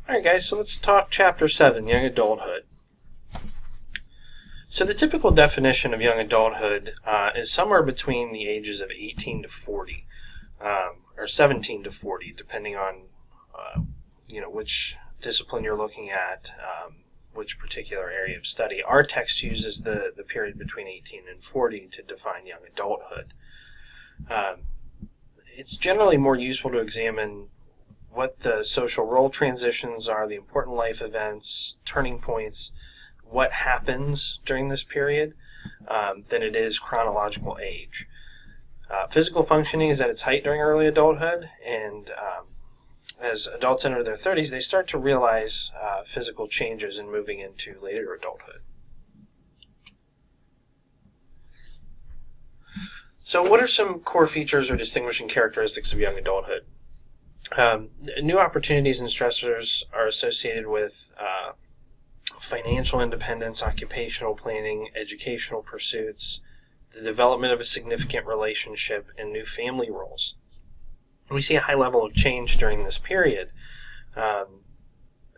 Alright guys, so let's talk Chapter 7, Young Adulthood. So the typical definition of young adulthood is somewhere between the ages of 18 to 40, or 17 to 40, depending on which discipline you're looking at, which particular area of study. Our text uses the period between 18 and 40 to define young adulthood. It's generally more useful to examine what the social role transitions are, the important life events, turning points, what happens during this period, than it is chronological age. Physical functioning is at its height during early adulthood, and as adults enter their 30s, they start to realize physical changes in moving into later adulthood. So what are some core features or distinguishing characteristics of young adulthood? New opportunities and stressors are associated with financial independence, occupational planning, educational pursuits, the development of a significant relationship, and new family roles. We see a high level of change during this period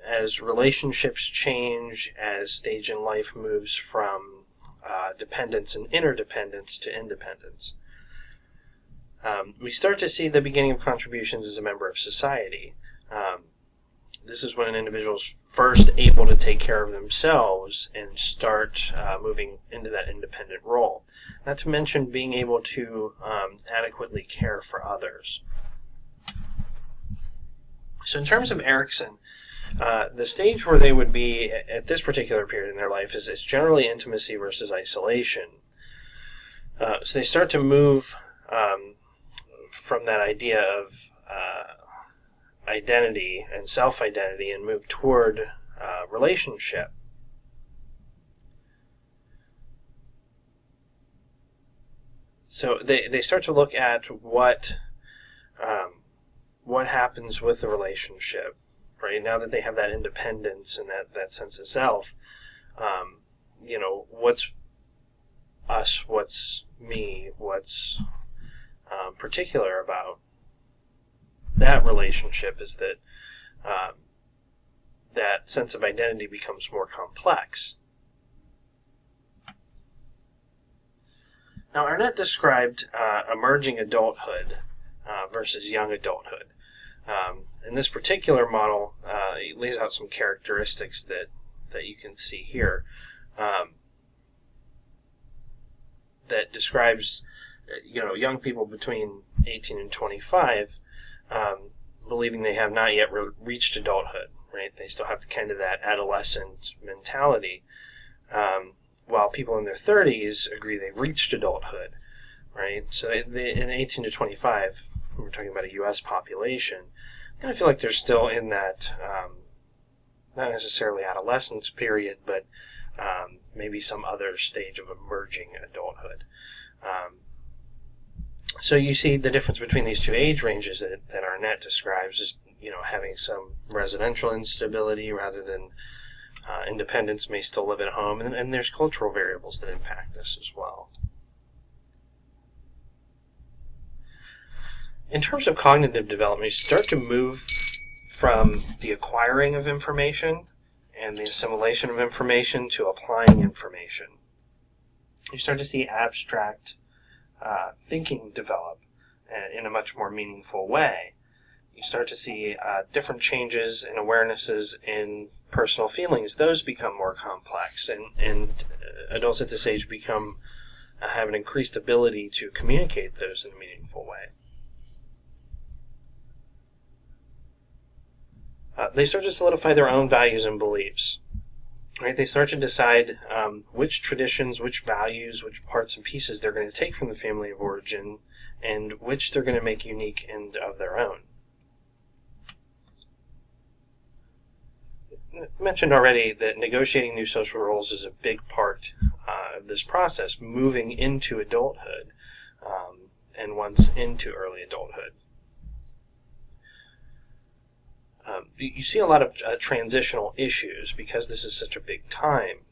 as relationships change, as stage in life moves from dependence and interdependence to independence. We start to see the beginning of contributions as a member of society. This is when an individual is first able to take care of themselves and start moving into that independent role. Not to mention being able to adequately care for others. So in terms of Erikson, the stage where they would be at this particular period in their life is generally intimacy versus isolation. So they start to move from that idea of identity and self-identity and move toward relationship. So they start to look at what happens with the relationship, right? Now that they have that independence and that sense of self, what's us, what's me, what's particular about that relationship is that that sense of identity becomes more complex. Now, Arnett described emerging adulthood versus young adulthood. In this particular model, he lays out some characteristics that you can see here that describes young people between 18 and 25 believing they have not yet reached adulthood, right? They still have kind of that adolescent mentality, while people in their 30s agree they've reached adulthood, right? So in 18 to 25, we're talking about a U.S. population, and I feel like they're still in that, not necessarily adolescence period, but maybe some other stage of emerging adulthood. So you see the difference between these two age ranges that Arnett describes as, having some residential instability rather than independence, may still live at home, and there's cultural variables that impact this as well. In terms of cognitive development, you start to move from the acquiring of information and the assimilation of information to applying information. You start to see abstract thinking develop in a much more meaningful way. You start to see different changes in awarenesses in personal feelings. Those become more complex, and adults at this age have an increased ability to communicate those in a meaningful way. They start to solidify their own values and beliefs. Right? They start to decide which traditions, which values, which parts and pieces they're going to take from the family of origin, and which they're going to make unique and of their own. I mentioned already that negotiating new social roles is a big part of this process, moving into adulthood, and once into early adulthood. You see a lot of transitional issues because this is such a big time,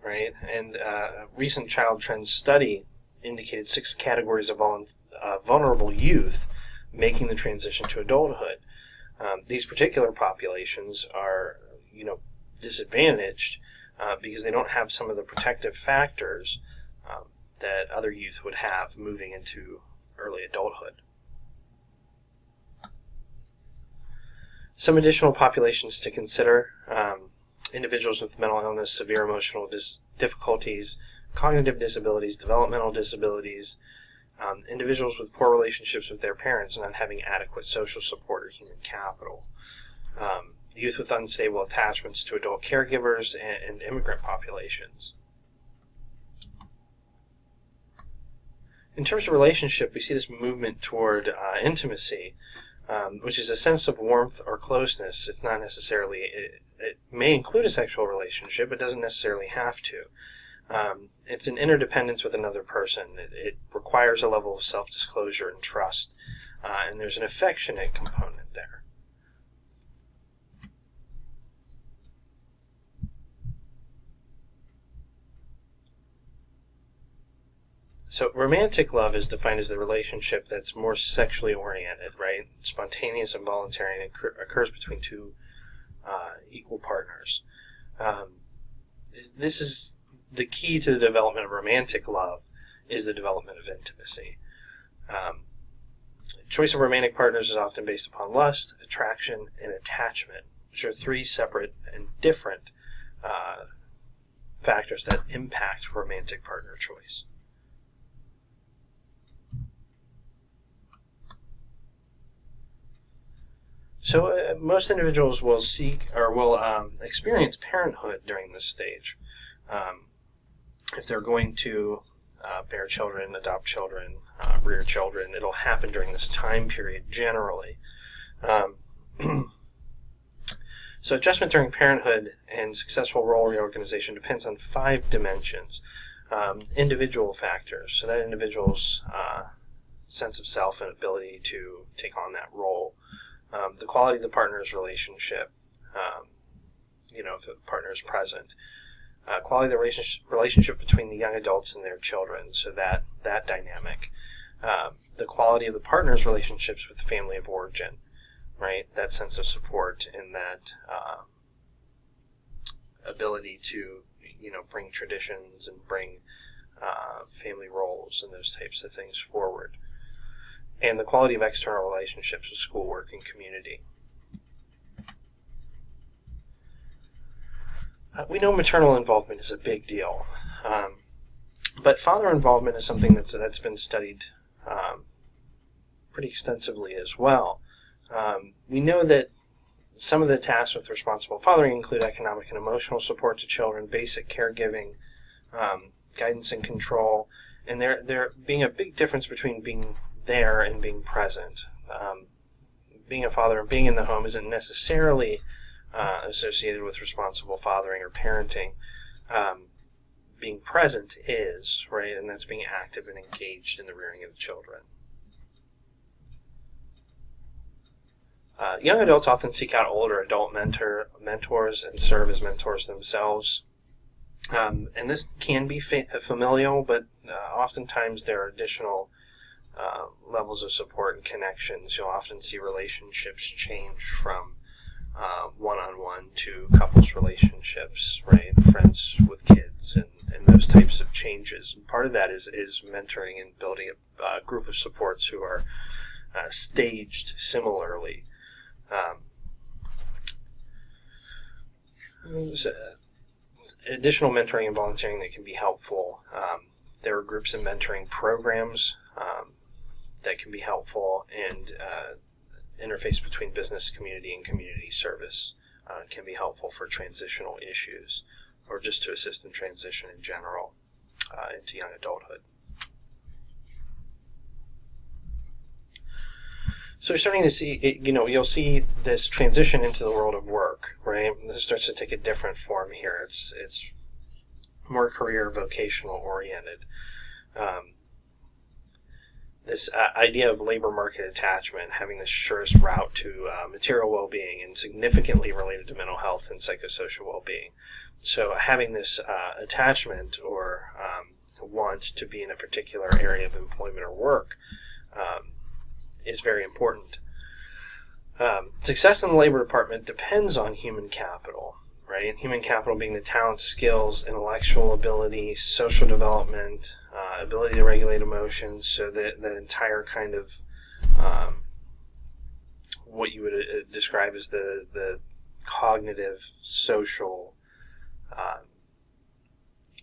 right? And a recent Child Trends study indicated 6 categories of vulnerable youth making the transition to adulthood. These particular populations are, disadvantaged because they don't have some of the protective factors that other youth would have moving into early adulthood. Some additional populations to consider: individuals with mental illness, severe emotional difficulties, cognitive disabilities, developmental disabilities, individuals with poor relationships with their parents and not having adequate social support or human capital, youth with unstable attachments to adult caregivers, and immigrant populations. In terms of relationship, we see this movement toward intimacy, which is a sense of warmth or closeness. It's not necessarily, it may include a sexual relationship, but doesn't necessarily have to. It's an interdependence with another person. It requires a level of self-disclosure and trust, and there's an affectionate component there. So romantic love is defined as the relationship that's more sexually oriented, right? Spontaneous and voluntary, and occurs between two equal partners. This is the key to the development of romantic love, is the development of intimacy. Choice of romantic partners is often based upon lust, attraction, and attachment, which are three separate and different factors that impact romantic partner choice. So most individuals will seek or will experience parenthood during this stage. If they're going to bear children, adopt children, rear children, it'll happen during this time period generally. So adjustment during parenthood and successful role reorganization depends on 5 dimensions. Individual factors, so that individual's sense of self and ability to take on that role. The quality of the partner's relationship, if the partner is present. Quality of the relationship between the young adults and their children, so that dynamic. The quality of the partner's relationships with the family of origin, right? That sense of support and that ability to, bring traditions and bring family roles and those types of things forward. And the quality of external relationships with schoolwork and community. We know maternal involvement is a big deal, but father involvement is something that's been studied pretty extensively as well. We know that some of the tasks with responsible fathering include economic and emotional support to children, basic caregiving, guidance and control, and there being a big difference between being there and being present. Being a father and being in the home isn't necessarily associated with responsible fathering or parenting. Being present is, right, and that's being active and engaged in the rearing of the children. Young adults often seek out older adult mentors and serve as mentors themselves. And this can be familial, but oftentimes there are additional levels of support and connections. You'll often see relationships change from one-on-one to couples relationships, right? Friends with kids and those types of changes. And part of that is mentoring and building a group of supports who are staged similarly. Additional mentoring and volunteering that can be helpful. There are groups and mentoring programs that can be helpful, and interface between business community and community service can be helpful for transitional issues or just to assist in transition in general into young adulthood. So you're starting to see, you'll see this transition into the world of work, right? This starts to take a different form here. It's more career vocational oriented. This idea of labor market attachment, having the surest route to material well-being and significantly related to mental health and psychosocial well-being. So having this attachment or want to be in a particular area of employment or work is very important. Success in the labor department depends on human capital, right? Human capital being the talents, skills, intellectual ability, social development, ability to regulate emotions, so that entire kind of what you would describe as the cognitive, social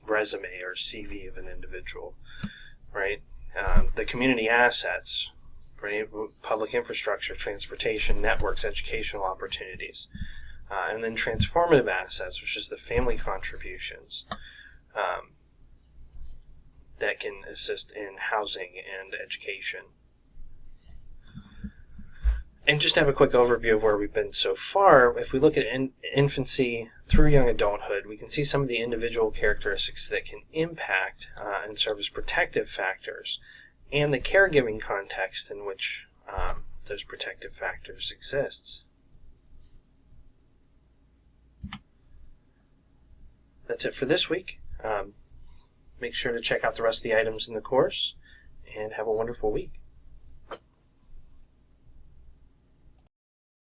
resume or CV of an individual, right? The community assets, right? Public infrastructure, transportation, networks, educational opportunities. And then transformative assets, which is the family contributions that can assist in housing and education. And just to have a quick overview of where we've been so far, if we look at infancy through young adulthood, we can see some of the individual characteristics that can impact and serve as protective factors, and the caregiving context in which those protective factors exists. That's it for this week. Make sure to check out the rest of the items in the course, and have a wonderful week.